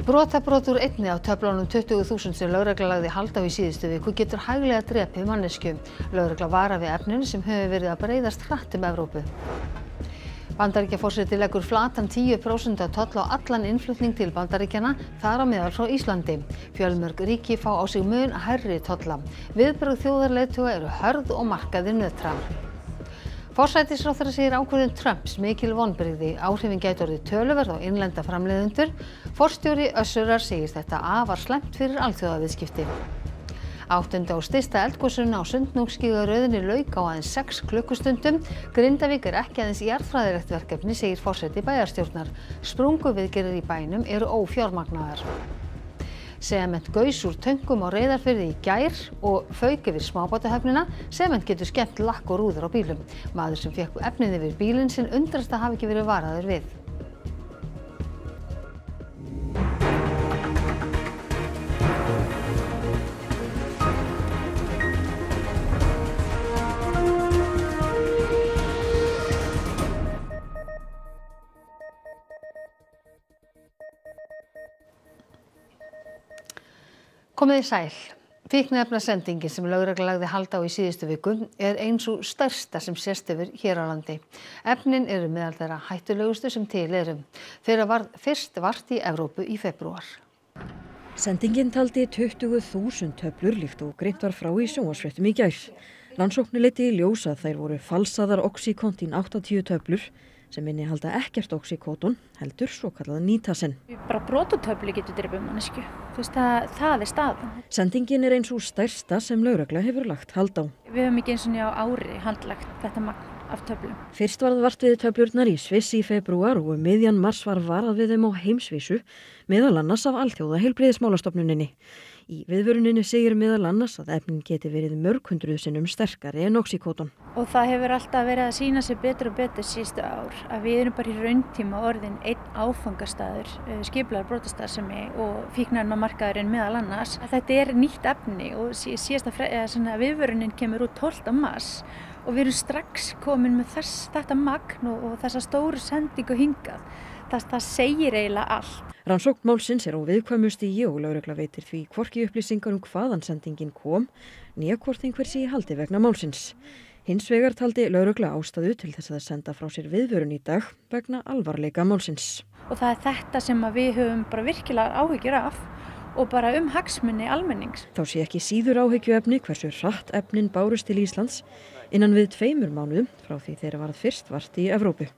Brotabrot úr einni af töflunum 20.000 sem lögregla lagði hald á í síðustu viku getur hæglega drepið manneskju. Lögregla varar við efninu sem hefur verið að breiðast hratt Evrópu. Bandaríkjaforseti leggur flatan 10% toll á allan innflutning til Bandaríkjanna, þar á meðal frá Íslandi. Fjölmörg ríki fá á sig mun hærri tolla. Viðbrögð þjóðarleiðtoga eru hörð og markaðir nötra. Forsætisráðherra segir ákvörðun Trumps mikil vonbrigði. Áhrifin gætu orðið töluverð á innlenda framleiðendur. Forstjóri Össurar segir þetta afar slæmt fyrir alþjóðaviðskipti. 8. og stysta eldgosinu á Sundhnúksgígaröðinni lauk á aðeins 6 klukkustundum. Grindavík er ekki aðeins jarðfræðilegt verkefni, segir forseti bæjarstjórnar. Sprunguviðgerðir í bænum eru ófjármagnaðar. Sement gaus úr töngum á Reyðarfirði í gær og fauk yfir smábátahöfnina. Sement getur skemmt lakk og rúður á bílum. Maður sem fékk efnið yfir bílinn sinn undrast að hafa ekki verið varaður við. Komið þið sæl. Fíkniefnasendingin sem lögregla lagði hald á í síðustu viku er ein sú stærsta sem sést hefur hér á landi. Efnin eru meðal þeirra hættulegustu sem til eru. Þeirra varð fyrst vart í Evrópu í febrúar. Sendingin taldi 20.000 töflur líkt og greint var frá í sjónvarpsfréttum í gær. Rannsóknir leiddi í ljós að þær voru falsaðar Oxycontin 80 töflur sem innihalda ekkert oxykóton, heldur svokallað nitasen. Bara brotatöflu getur drepið manneskju. Það er staðan. Sendingin er ein sú stærsta sem lögregla hefur lagt hald á. Við höfum ekki eins og á ári haldlagt þetta magn af töflum. Fyrst varð vart við töflurnar í Sviss í febrúar og miðjan mars var varað við þeim á heimsvísu, meðal annars af Alþjóðaheilbrigðismálastofnuninni. Í viðvöruninni segir meðal annars að efnin geti verið mörg hundruð sinnum sterkari en oxykóton. Og það hefur alltaf verið að sýna sig betur og betur síðustu ár. Að við erum bara í rauntíma orðin einn áfangastaður, skipulagður brotastarfsemi og fíkniefnamarkaðurinn meðal annars. Þetta er nýtt efni og síðasta viðvörunin kemur út 12. mars og við erum strax komin með þetta magn og þessa stóru sendingu hingað. Það segir eiginlega allt. Rannsókn málsins er á viðkvæmu stigi og lögregla veitir því hvorki upplýsingar hvaðan sendingin kom, né hvort einhver sé í haldi vegna málsins. Hins vegar taldi lögregla ástæðu til þess að senda frá sér viðvörun í dag vegna alvarleika málsins. Og það er þetta sem við höfum bara virkilega áhyggjur af og bara hagsmuni almennings. Þá sé ekki síður áhyggjuefni hversu hratt efnin bárust til Íslands innan við 2 mánuðum frá því þeirra varð fyrst vart í Evrópu.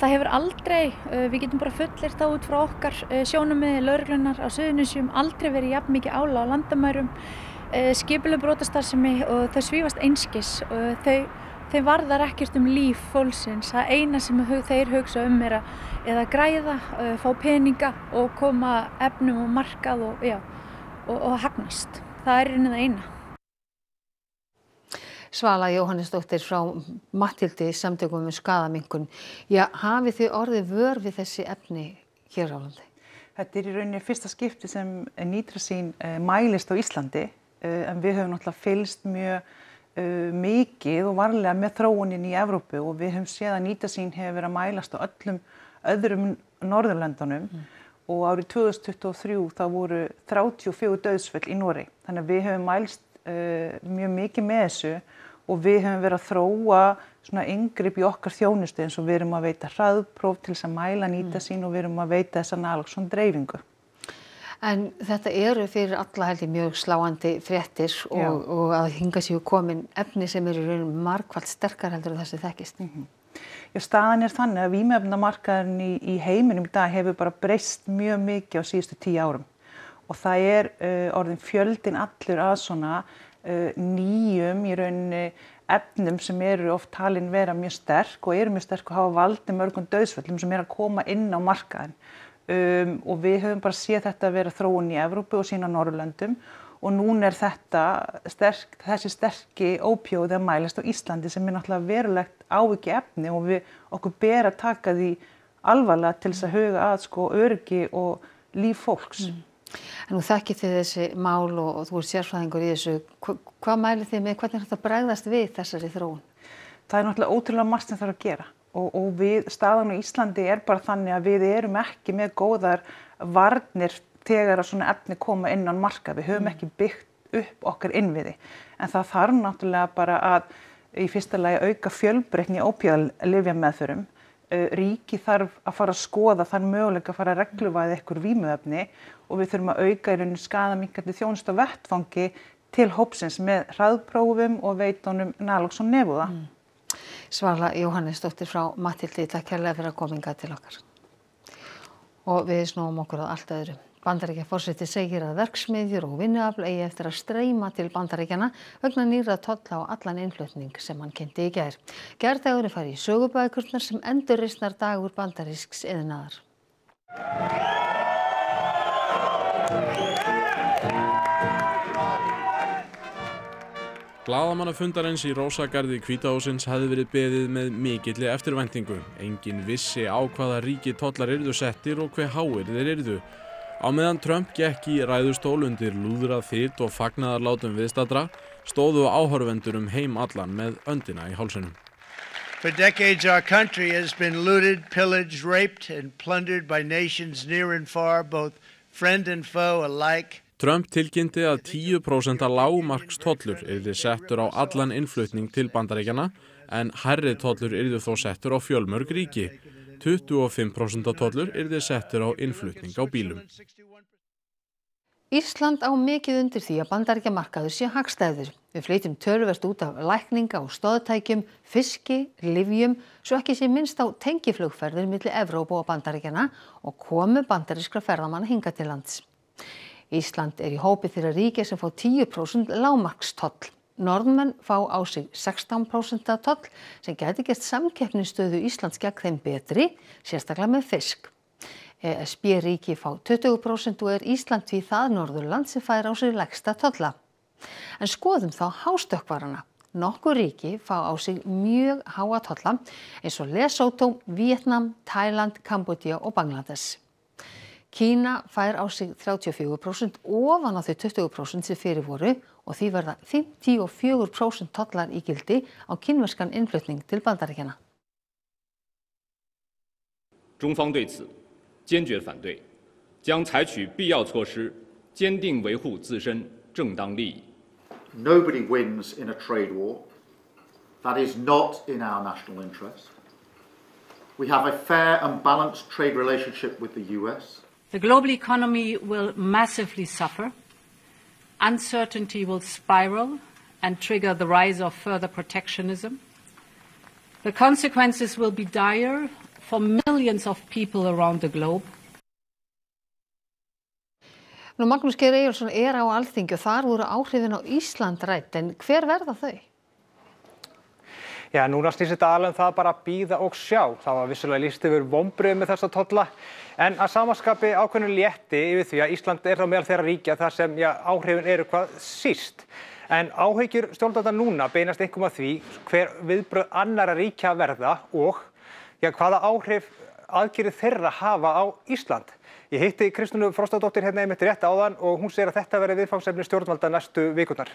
Það hefur aldrei, við getum bara fullyrt þá út frá okkar sjónarmiði lögreglunar á Suðurnesjum, aldrei verið jafn mikið álag á landamærum, skipulögð brotastarfsemi og þau svífast einskis. Þau varðar ekkert líf fólksins. Það eina sem þeir hugsa er að græða, fá peninga og koma efnum og markað og hagnast. Það er það eina. Svala Jóhannesdóttir frá Matthildi samtökum skaðaminnkun. Já, hafið þið orðið vör við þessi efni hér á landi? Þetta er í rauninni fyrsta skipti sem nitrazín mælist á Íslandi, en við höfum náttúrulega fylgst mjög mikið og varlega með þróunin í Evrópu og við höfum séð að nitrazín hefur verið að mælast á öllum öðrum Norðurlöndunum og árið 2023 þá voru 34 dauðsföll í Noregi. Þannig að við höfum mælst mjög mikið með þessu og við höfum verið að þróa svona inngrip í okkar þjónustu eins og við erum að veita hraðpróf til þess að mæla nitasin og við erum að veita þessa naloxone dreifingu. En þetta eru fyrir alla held ég mjög sláandi fréttir og að hingað séu komin efni sem eru raun margfalt sterkar heldur en þessi þekkist. Já, staðan er þannig að vímuefnamarkaðurinn í heiminum í dag hefur bara breyst mjög mikið á síðustu 10 árum. Og það er orðin fjöldinn allur að svona nýjum í rauninni efnum sem eru oft talin vera mjög sterk og eru mjög sterk og hafa valdið mörgum dauðsföllum sem eru að koma inn á markaðinn. Og við höfum bara séð þetta að vera þróun í Evrópu og síðan á Norðurlöndum og núna er þessi sterki ópíóið að mælast á Íslandi sem er náttúrulega verulegt áhyggjuefni og okkur ber að taka því alvarlega til þess að huga að öryggi og líf fólks. En nú þekkið þið þessi mál og þú ert sérfræðingur í þessu. Hvað mælið þið með, hvernig er þetta að bregðast við þessari þróun? Það er náttúrulega ótrúlega margt sem þarf að gera og staðan á Íslandi er bara þannig að við erum ekki með góðar varnir þegar að svona efni koma inn á markað. Við höfum ekki byggt upp okkar innviði. En það þarf náttúrulega bara að í fyrsta lagi auka fjölbreytni í ópíólyfjameðferðum. Ríki þarf að fara að skoða þann möguleika að fara að regluvæða einhver vímuefni og við þurfum að auka í rauninni skaðaminnkandi þjónustu á vettvangi til hópsins með hraðprófum og veitunum Naloxone nefúða. Svala Jóhannesdóttir frá Matthildi, takk kærlega fyrir að koma hingað til okkar. Og við snúum okkur að allt öðru. Bandaríkjaforseti segir að verksmiðjur og vinnuafl eigi eftir að streyma til Bandaríkjanna vegna nýrra tolla á allan innflutning sem hann kynnti í gær. Gærdagurinn fari í sögubækurnar sem endurreisnar dagur bandarísks iðnaðar. Blaðamannafundarins í Rósagarði Hvítahússins hefði verið beðið með mikilli eftirvæntingu. Enginn vissi á hvaða ríki tollar yrðu settir og hve háir þeir yrðu. Á meðan Trump gekk í ræðustól undir lúðrað þyt og fagnaðarlátum viðstaddra, stóðu áhorfendur heim allan með öndina í hálsinum. For decades our country has been looted, pillaged, raped and plundered by nations near and far, both friend and foe alike. Trump tilkynnti að 10% lágmarkstollur yrði settur á allan innflutning til Bandaríkjanna en hærri tollur yrði þó settur á fjölmörg ríki. 25% tollur yrði settur á innflutning á bílum. Ísland á mikið undir því að Bandaríkjamarkaður sé hagstæður. Við flytjum töluvert út af lækninga og stoðtækjum, fiski, lyfjum, svo ekki sé minnst á tengiflugferðir milli Evrópu og Bandaríkjanna og komu bandarískra ferðamanna hingað til lands. Ísland í hópi þeirra ríkja sem fá 10% lágmarkstoll. Norðmenn fá á sig 16% toll sem gæti gert samkeppnisstöðu Íslands gegn þeim betri, sérstaklega með fisk. ESB-ríki fá 20% og Ísland því það Norðurland sem fær á sig lægsta tolla. En skoðum þá hástökkvarana. Nokkur ríki fá á sig mjög háa tolla eins og Lesotho, Vietnam, Thailand, Kambódía og Bangladesh. Kína fær á sig 34% ofan á þau 20% sem fyrir voru og því verða 54% tollar í gildi á kínverskan innflutning til Bandaríkjanna. 中方对此坚决反对，将采取必要措施，坚定维护自身正当利益。 Nobody wins in a trade war. That is not in our national interest. We have a fair and balanced trade relationship with the US. The global economy will massively suffer. Uncertainty will spiral and trigger the rise of further protectionism. The consequences will be dire for millions of people around the globe. Magnús Geir Eyjólfsson á Alþingi og þar voru áhrifin á Ísland rædd, en hver verða þau? Já, núna snýst þetta alveg það bara að bíða og sjá. Það var vissulega lýst yfir vonbrigðum með þessa tolla, en að samaskapi ákveðnu létti yfir því að Ísland þá meðal þeirra ríkja þar sem áhrifin eru hvað síst. En áhyggjur stjórnvalda núna beinast einkum að því hver viðbrögð annarra ríkja verða og hvaða áhrif aðgerðir þeirra hafa á Ísland. Ég hitti Kristrúnu Frostadóttir hérna einmitt rétt áðan og hún segir að þetta verði viðfangsefni stjórnvalda næstu vikurnar.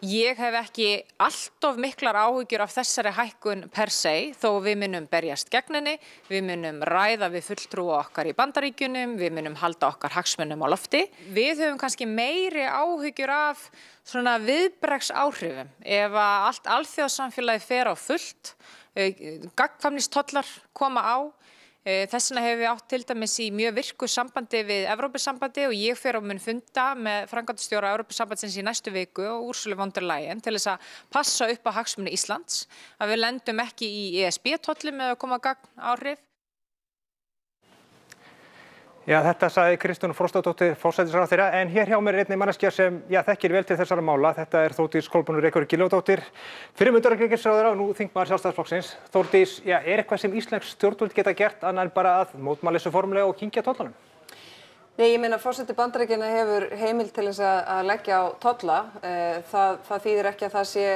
Ég hef ekki alltof miklar áhyggjur af þessari hækkun per se, þó við munum berjast gegn henni, við munum ræða við fulltrúa okkar í Bandaríkjunum, við munum halda okkar hagsmunum á lofti. Við höfum kannski meiri áhyggjur af svona viðbragðsáhrifum. Ef að allt alþjóðasamfélagið fer á fullt, gagnkvæmnistollar koma á. Þess vegna hefur við átt til dæmis í mjög virku sambandi við Evrópusambandi og ég fer og mun funda með framkvæmdastjóra Evrópusambandsins í næstu viku og Ursulu von der Leyen til þess að passa upp á hagsmuni Íslands, að við lendum ekki í ESB-tollum með að koma gagnáhrif. Já, þetta sagði Kristrún Frostadóttir forsætisráðherra, en hér hjá mér er einnig manneskja sem þekkir vel til þessara mála. Þetta er Þórdís Kolbrúnu Reykjavík Gylfadóttir, fyrrum utanríkisráðherra og nú þingmaður Sjálfstæðisflokksins. Þórdís, er eitthvað sem íslensk stjórnvöld geta gert annað en bara að mótmæla þessu formulega og kyngja tollunum? Nei, ég meina forseti Bandaríkjanna hefur heimild til þess að leggja á tolla. Það þýðir ekki að það sé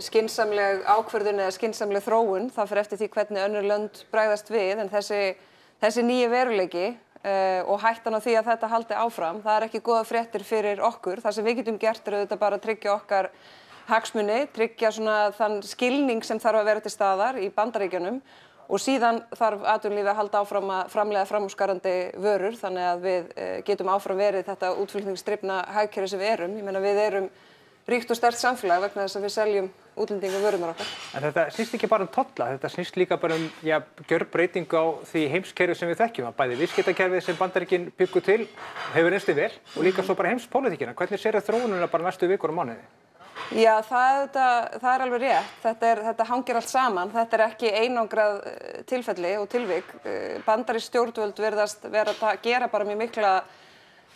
skynsamleg ákvörðun eða skynsamleg þróun. Það fer eftir því hvernig önnur lönd bregðast við, en þessi nýji veruleiki og hættan á því að þetta haldi áfram, það er ekki góða fréttir fyrir okkur. Það sem við getum gert er auðvitað bara að tryggja okkar hagsmuni, tryggja svona þann skilning sem þarf að vera til staðar í Bandaríkjunum Og síðan þarf atvinnulífið að halda áfram að framleiða framúrskarandi vörur þannig að við getum áfram verið þetta útflutningsdrifna hagkerfi sem við erum. Ég meina við erum ríkt og sterkt samfélag vegna þess að við seljum útlendingum vörurnar okkar. En þetta snýst ekki bara tolla, þetta snýst líka bara gjörbreytingu á því heimskerfi sem við þekkjum. Bæði viðskiptakerfið sem Bandaríkin byggu til hefur reynst vel og líka svo bara heimspólitíkina. Hvernig sér þróunina bara næstu vikur og mánuði? Já, það er alveg rétt. Þetta hangir allt saman. Þetta er ekki einangrað tilfelli og tilvik. Bandarísk stjórnvöld virðast vera að gera bara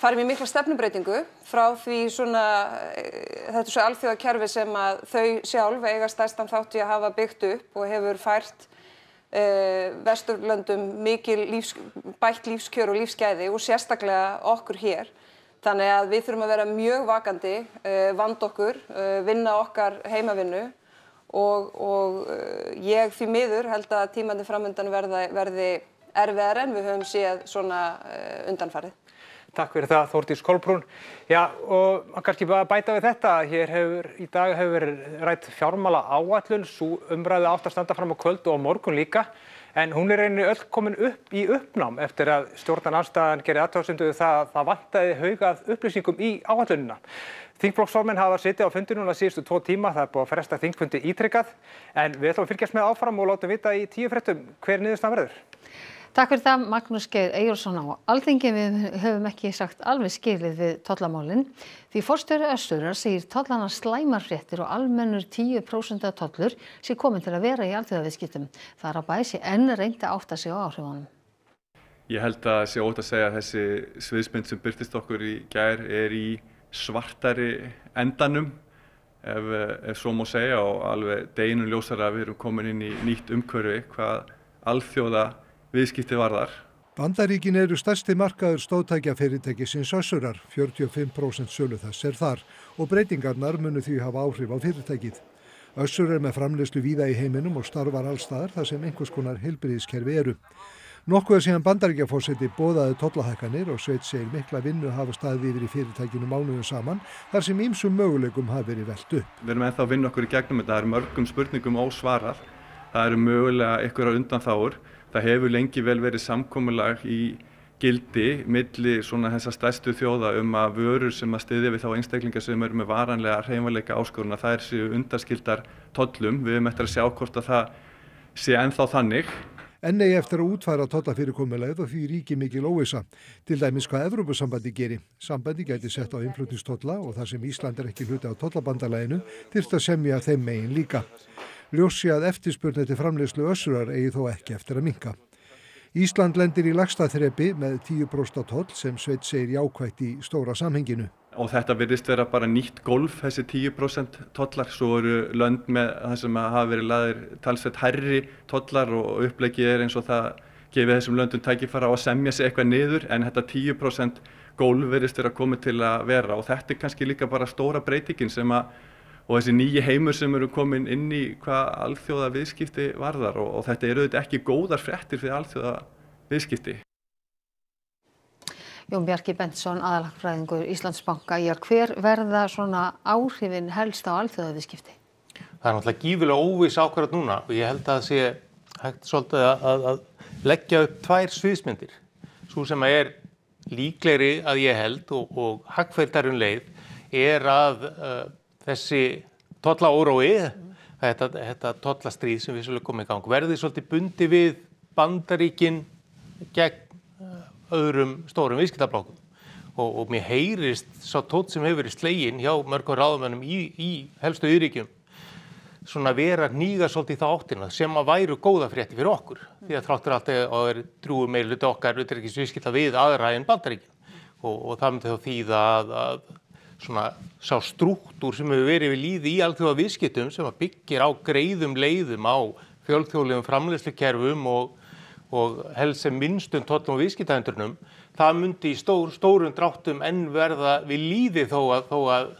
fara mjög mikla stefnubreytingu frá því þetta svo alþjóðakerfi sem að þau sjálf eiga stærstan þátt í að hafa byggt upp og hefur fært Vesturlöndum bætt lífskjör og lífsgæði og sérstaklega okkur hér. Þannig að við þurfum að vera mjög vakandi, vanda okkur, vinna okkar heimavinnu og ég því miður held að tímandi framundan verði erfiðar en við höfum séð svona undanfarið. Takk fyrir það, Þórdís Kolbrún. Já, og kannski bara bæta við þetta. Í dag hefur verið rædd fjármálaáætlun, sú umræða átti að standa fram á kvöld og á morgun líka. En hún er rauninni öll komin upp í uppnám eftir að stjórnarandstaðan gerði athugasemd við það að það vantaði haugað upplýsingum í áætlunina. Þingflokksformenn hafa setið á fundi núna síðustu 2 tíma, það er búið að fresta þingfundi ítrekað. En við ætlum að fylgjast með áfram og látum vita í 10 fréttum hver niðurstaðan verður. Takk fyrir það, Magnús Geir Eyjólfsson á Alþingi. Við höfum ekki sagt alveg skilið við tollamálin. Því forstjóri Össurar segir tollana slæmar fréttir og almennur 10% tollur sé komin til að vera í alþjóðaviðskiptum. Þar á bæ sé enn reynt að átta sig á áhrifunum. Ég held að sé óhætt að segja að þessi sviðsmynd sem birtist okkur í gær er í svartari endanum, ef svo má segja, og alveg deginum ljósara að við erum komin inn í nýtt umhverfi hvað alþjóða viðskipti varðar. Bandaríkin eru stærsti markaður stóðtækjafyrirtækisins Össurar, 45% sölu þess þar og breytingarnar munu því hafa áhrif á fyrirtækið. Össur með framleiðslu víða í heiminum og starfar allstaðar þar sem einhvers konar heilbrigðiskerfi eru. Nokkuð síðan Bandaríkjaforseti boðaði tollahækkanir og Sveinn segir mikla vinnu hafa staðið yfir í fyrirtækinu mánuðum saman þar sem ýmsum möguleikum hafi verið velt upp. Við erum ennþá að vinna okkur í gegnum þetta, það eru mörgum spurningum ósvarað, það eru mögulega einhverjar undanþágur. Það hefur lengi vel verið samkomulag í gildi milli þessa stærstu þjóða að vörur sem að styðja við þá einstaklingar sem eru með varanlega hreyfanleika áskoruna, þær séu undanskildar tollum. Við höfum eftir að sjá hvort að það sé ennþá þannig. Enn eigi eftir að útfæra tollafyrirkomulagið og því ríki mikil óvissa. Til dæmis hvað Evrópusambandið geri. Sambandið gæti sett á innflutningstolla og þar sem Ísland ekki hluti á tollabandalaginu þyrfti að semja þeim megin líka. Ljóst sé að eftirspurn eftir framleiðslu Össurar eigi þó ekki eftir að minnka. Ísland lendir í lægsta þrepi með 10% toll sem Sveinn segir jákvætt í stóra samhenginu. Og þetta virðist vera bara nýtt gólf, þessi 10% tollar. Svo eru lönd með það sem hafa verið lagðir talsvert hærri tollar og uppleggið er eins og það gefið þessum löndum tækifæri á að semja sig eitthvað niður, en þetta 10% gólf virðist vera komið til að vera og þetta er kannski líka bara stóra breytingin og þessi nýji heimur sem eru komin inn í hvað alþjóða viðskipti varðar og þetta eru auðvitað ekki góðar fréttir fyrir alþjóða viðskipti. Jón Bjarki Bentsson, aðalhagfræðingur Íslandsbanka. Hver verða svona áhrifin helst á alþjóða viðskipti? Það er náttúrulega gífurlega óviss ákvarðað núna og ég held að það sé hægt svolítið að leggja upp 2 sviðsmyndir. Sú sem er líklegri að ég held og hagfelldari leið er að þessi tollaórói, þetta tollastríð sem við svolítið komum í gang, verði svolítið bundi við Bandaríkin gegn öðrum stórum viðskiptablokkum. Og mér heyrist sá tónn sem hefur verið sleginn hjá mörgum ráðamönnum í helstu iðnríkjum svona vera hníga svolítið í þá áttina sem að væru góða fréttir fyrir okkur. Því að þráttur allt er drúgur meirihluti okkar utanríkisviðskipta við aðra en Bandaríkin. Og það myndi þá þýða að svona sá strúktúr sem hefur verið við lýði í alþjóða viðskiptum sem að byggir á greiðum leiðum á fjölþjóðlegum framleiðslukerfum og helst sem minnstum tollum og viðskiptahindrunum, það myndi í stórum dráttum enn verða við lýði þó að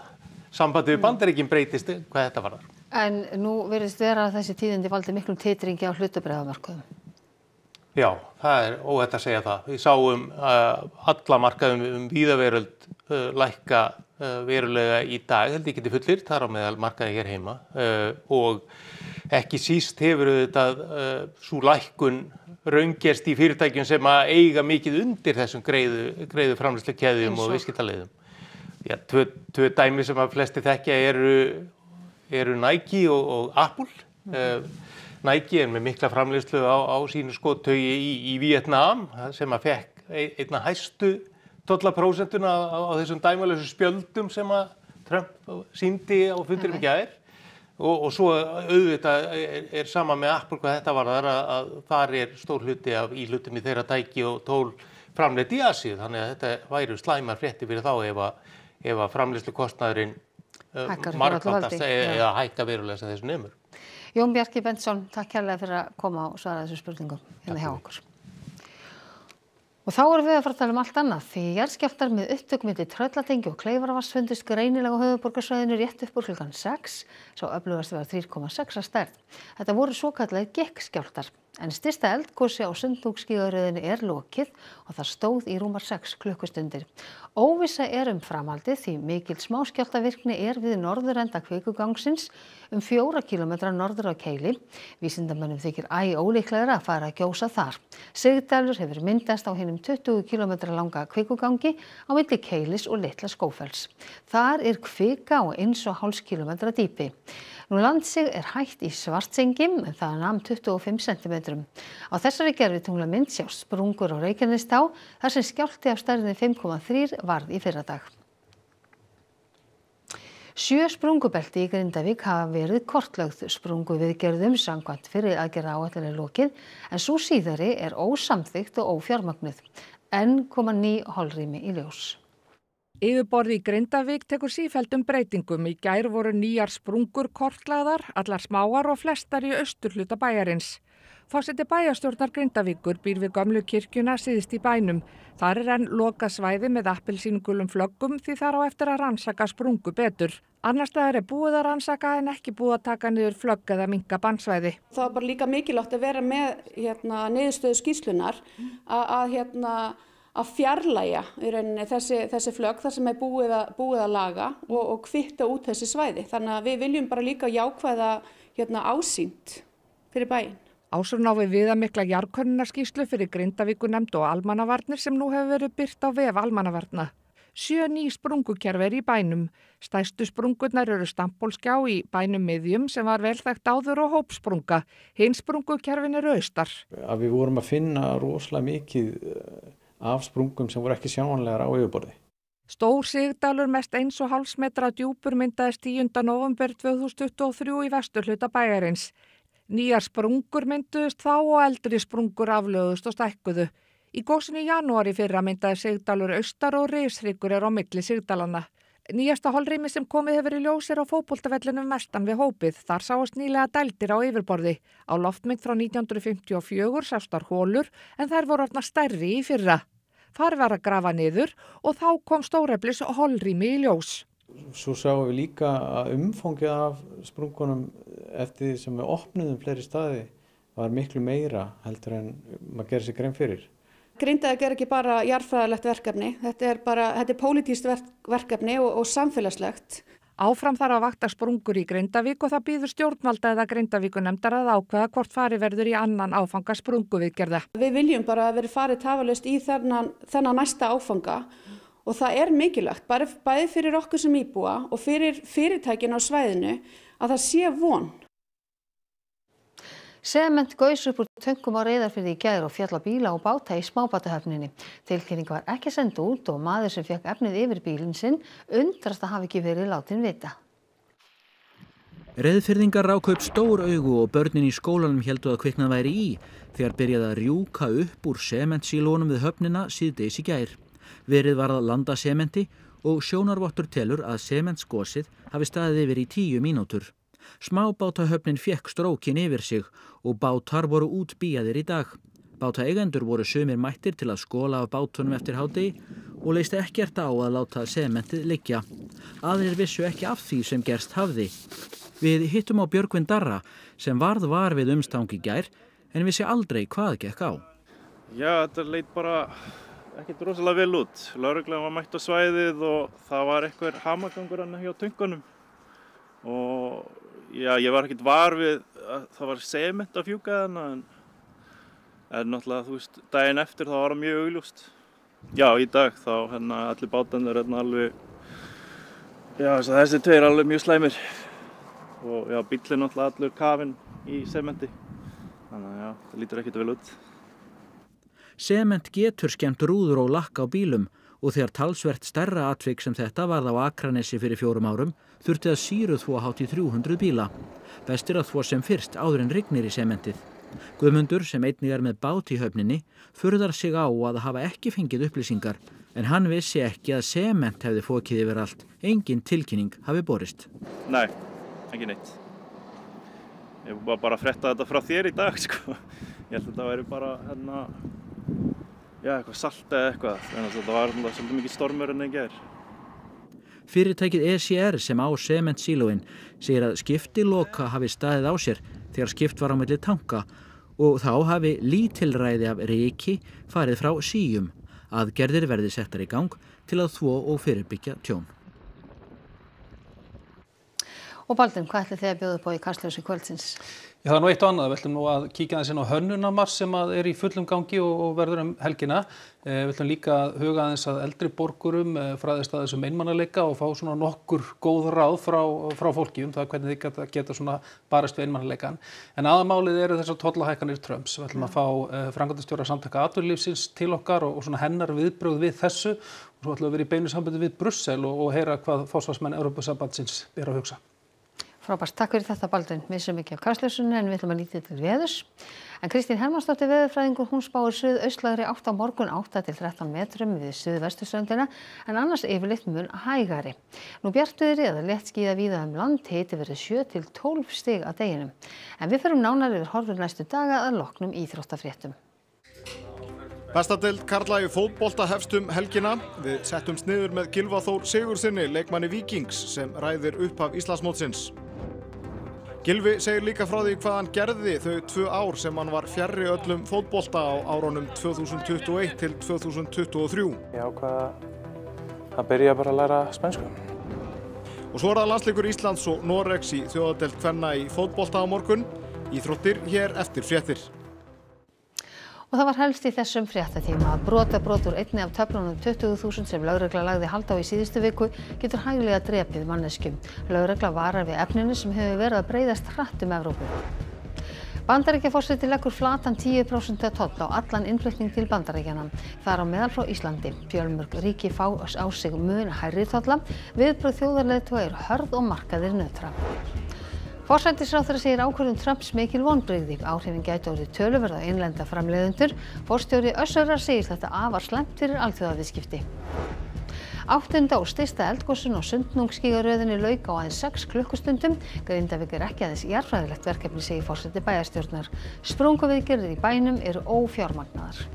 sambandið við Bandaríkin breytist hvað þetta varðar. En nú virðist vera að þessi tíðindi valdi miklum titringi á hlutabréfamörkuðum. Já, það er óhætt að segja það. Við sáum alla markaðum víða veröld lækka verulega í dag, held ég geti fullyrt, þar á meðal markaði hér heima og ekki síst hefur auðvitað sú lækkun raungerst í fyrirtækjum sem að eiga mikið undir þessum greiðu framleiðslukeðjum og viðskiptaleiðum. Já, tvö dæmi sem að flesti þekkja eru Nike og Apple. Nike er með mikla framleiðslu á sínu skottaugi í Víetnam sem að fekk einna hæstu tollaprósentuna á þessum dæmalausu spjöldum sem að Trump sýndi á fundinum í gær. Og svo auðvitað er sama með Apple hvað þetta varðar að þar er stór hluti af íhlutum í þeirra tæki og tól framleitt í Asíu. Þannig að þetta væru slæmar fréttir fyrir þá ef að framleiðslukostnaðurinn margfaldast eða hækka verulega sem þessu nemur. Jón Bjarki Bentsson, takk kærlega fyrir að koma og svara þessu spurningum hérna hjá okkur. Og þá erum við að fara að tala allt annað því jarðskjálftar með upptök milli Tröllatengi og Kleifarvatns fundust greinilega á höfuðborgarsvæðinu rétt upp úr klukkan 6. Sá öflugasti var 3,6 að stærð. Þetta voru svokallaðir gekkskjálftar. En stysta eldgosi á Sundhnúksgígaröðinni er lokið og það stóð í rúmar 6 klukkustundir. Óvissa er framhaldið því mikil smáskjálftavirkni er við norðurenda kvikugangsins 4 kílómetra norður á Keili. Vísindamönnum þykir ólíklegra að fara að gjósa þar. Sigdalur hefur myndast á hinum 20 kílómetra langa kvikugangi á milli Keilis og Litla Skógfells. Þar er kvika á 1,5 kílómetra dýpi. Landsig er hætt í Svartsengi en það nam 25 cm. Á þessari gervitunglamynd sjást sprungur á Reykjanestá þar sem skjálfti af stærðinni 5,3 varð í fyrradag. 7 sprungubelti í Grindavík hafa verið kortlögð sprunguviðgerðum samkvæmt fyrri aðgerðaáætlun er lokið en sú síðari er ósamþykkt og ófjármögnuð. Enn koma ný holrými í ljós. Yfirborð í Grindavík tekur sífelldum breytingum. Í gær voru nýjar sprungur kortlagðar, allar smáar og flestar í austurhluta bæjarins. Forseti bæjarstjórnar Grindavíkur býr við gömlu kirkjuna syðst í bænum. Þar er enn lokað svæði með appelsínugulum flöggum því þar á eftir að rannsaka sprungu betur. Annars staðar er búið að rannsaka en ekki búið að taka niður flögg eða minnka bannsvæði. Það var bara líka mikilvægt að vera með niðurstöðu skýrslunar að fjarlægja í rauninni þessi flögg þar sem er búið að laga og kvitta út þessi svæði. Þannig að við viljum bara líka jákvæða ásýnd fyrir bæinn. Ásrún á við viðamikla jarðkönnunarskýrslu fyrir Grindavíkurnefnd og almannavarnir sem nú hefur verið birt á vef almannavarna. 7 ný sprungukerfi eru í bænum. Stærstu sprungurnar eru Stamphólsgjá í bænum Miðjum sem var vel þekkt áður og Hópsprunga. Hinn sprungukerfin eru austar. Að við vorum að finna rosalega mikið af sprungum sem voru ekki sjáanlegar á yfirborði. Stór Sigdalur mest 1,5 metra djúpur myndaðist 10. nóvember 2023 í vesturhluta bæjarins. Nýjar sprungur mynduðust þá og eldri sprungur aflögðust og stækkuðu. Í gosinu í janúar í fyrra myndaði Sigdalur austar og rishryggur er á milli Sigdalanna. Nýjasta holrými sem komið hefur í ljós er á fótboltavellinum vestan við Hópið. Þar sáust nýlega dældir á yfirborði. Á loftmynd frá 1954 sást þar holur en þær voru orðnar stærri í fyrra. Þar var að grafa niður og þá kom stóreflis holrými í ljós. Svo sáum við líka að umfangið af sprungunum eftir því sem við opnuðum fleiri staði var miklu meira heldur en maður gerir sér grein fyrir. Grindavík er ekki bara jarðfræðilegt verkefni, þetta er pólitískt verkefni og samfélagslegt. Áfram þarf að vakta sprungur í Grindavík og það býður stjórnvalda eða Grindavíkurnefndar að ákveða hvort farið verður í annan áfanga sprunguviðgerða. Við viljum bara að verði farið tafarlaust í þennan næsta áfanga og það er mikilvægt, bæði fyrir okkur sem íbúa og fyrir fyrirtækin á svæðinu að það sé von. Sement gaus upp úr töngum á Reyðarfirði í gær og féll á bíla og báta í smábátahöfninni. Tilkynning var ekki send út og maður sem fékk efnið yfir bílinn sinn undrast að hafi ekki verið látin vita. Reyðfirðingar ráku upp stór augu og börnin í skólanum héldu að kviknað væri í þegar byrjaði að rjúka upp úr sementsílónum við höfnina síðdegis í gær. Verið var að landa sementi og sjónarvottur telur að sementsgosið hafi staðið yfir í 10 mínútur. Smábátahöfnin fékk strókin yfir sig og bátar voru útbíjaðir í dag. Bátaeigendur voru sumir mættir til að skola af bátunum eftir hádegi og leist ekkert á að láta sementið liggja. Aðrir vissu ekki af því sem gerst hafði. Við hittum á Björgvin Darra sem varð var við umstang í gær en vissi aldrei hvað gekk á. Já, þetta leit bara ekkert rosalega vel út. Lögreglan var mætt á svæðið og það var eitthvað hamagangur hjá töngunum og Já, ég var ekkert var við að það var sement að fjúka þarna en náttúrulega, þú veist, daginn eftir þá var það mjög augljóst. Já, í dag þá allir bátarnir alveg, já, þessi tveir alveg mjög slæmir og já, bíllinn náttúrulega allur kafinn í sementi. Þannig að já, það lítur ekkert vel út. Sement getur skemmt rúður og lakk á bílum og þegar talsvert stærra atvik sem þetta varð á Akranesi fyrir 4 árum þurfti að sýruþvo hátt í 300 bíla. Best að þvo sem fyrst áður en rignir í sementið. Guðmundur, sem einnig með bát í höfninni, furðar sig á að hafa ekki fengið upplýsingar, en hann vissi ekki að sement hefði fokið yfir allt. Engin tilkynning hafi borist. Nei, ekki neitt. Ég var bara að frétta þetta frá þér í dag, sko. Ég held að þetta væri bara, eitthvað salt eða eitthvað. En þetta var svolítið mikið stormur en í gær. Fyrirtækið ECR sem á sementsílóin segir að skiptiloka hafi staðið á sér þegar skipt var á milli tanka og þá hafi lítilræði af ryki farið frá síum. Aðgerðir verði settar í gang til að þvo og fyrirbyggja tjón. Og Baldvin, hvað ætlið þið að bjóða upp á í Kastljósi kvöldsins? Já, það er nú eitt og annað. Við ætlum nú að kíkja aðeins inn á hönnunarmars sem er í fullum gangi og verður helgina. Við ætlum líka að huga aðeins að eldri borgurum, fræðist að þessum einmannaleika og fá svona nokkur góð ráð frá fólki það hvernig þið geta svona barist við einmannaleikan. En aðalmálið eru þessar tollahækkanir Trumps. Við ætlum að fá framkvæmdastjóra Samtaka atvinnulífsins til okkar og svona hennar viðbrögð við þessu. Og svo ætlum við að vera í beinu sambandi við Brussel og heyra hvað forsvarsmenn Evrópusambandsins eru að hugsa. Frábært, takk fyrir þetta Baldvin. Við sem ekki af Kastljósinu en við ætlum að líta til veðurs. En Kristín Hermannsdóttir veðurfræðingur, hún spáir suðaustlægri átt á morgun 8 til 13 metrum við suðvesturströndina en annars yfirleitt mun hægari. Nú bjartviðri eða léttskýjað víða land, hiti verður 7 til 12 stig að deginum. En við förum nánar yfir horfur næstu daga að loknum íþróttafréttum. Bestadeild karla í fótbolta hefst helgina. Við settumst niður með Gylfa Þór Sigurðssyni, leikmanni Víkings, sem ræðir upphaf Íslandsmótsins. Gylfi segir líka frá því hvað hann gerði þau 2 ár sem hann var fjarri öllum fótbolta á árunum 2021 til 2023. Ég ákvað að byrja bara að læra spænsku. Og svo það landsleikur Íslands og Noregs í þjóðadeild kvenna í fótbolta á morgun. Íþróttir hér eftir fréttir. Og það var helst í þessum fréttatíma að brot úr einni af töflunum 20.000 sem lögregla lagði hald á í síðustu viku getur hæglega drepið manneskju. Lögregla varar við efninu sem hefur verið að breiðast hratt Evrópu. Bandaríkjaforseti leggur flatan 10% toll á allan innflutning til Bandaríkjanna. Þar á meðal frá Íslandi. Fjölmörg ríki fá á sig mun hærri tolla. Viðbrögð þjóðarleiðtoga eru hörð og markaðir nötra. Forsætisráðherra segir ákvörðun Trumps mikil vonbrigði. Áhrifin gætu orðið töluverð á innlenda framleiðendur. Forstjóri Össurar segir þetta afar slæmt fyrir alþjóðaviðskipti. 8. og stysta eldgosin og Sundhnúksgígaröðinni lauk á aðeins 6 klukkustundum. Grindavík er ekki aðeins jarðfræðilegt verkefni, segir forseti bæjarstjórnar. Sprunguviðgerðir í bænum eru ófjármagnaðar.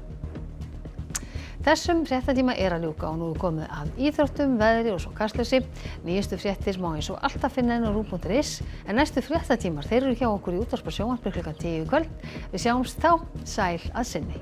Þessum fréttatíma er að ljúka og nú er komið að íþróttum, veðri og svo Kastljósi. Nýjustu fréttir má eins og alltaf finna inn á ruv.is en næstu fréttatímar þeir eru hjá okkur í útvarpi og sjónvarpi klukkan 10 í kvöld. Við sjáumst þá, sæl að sinni.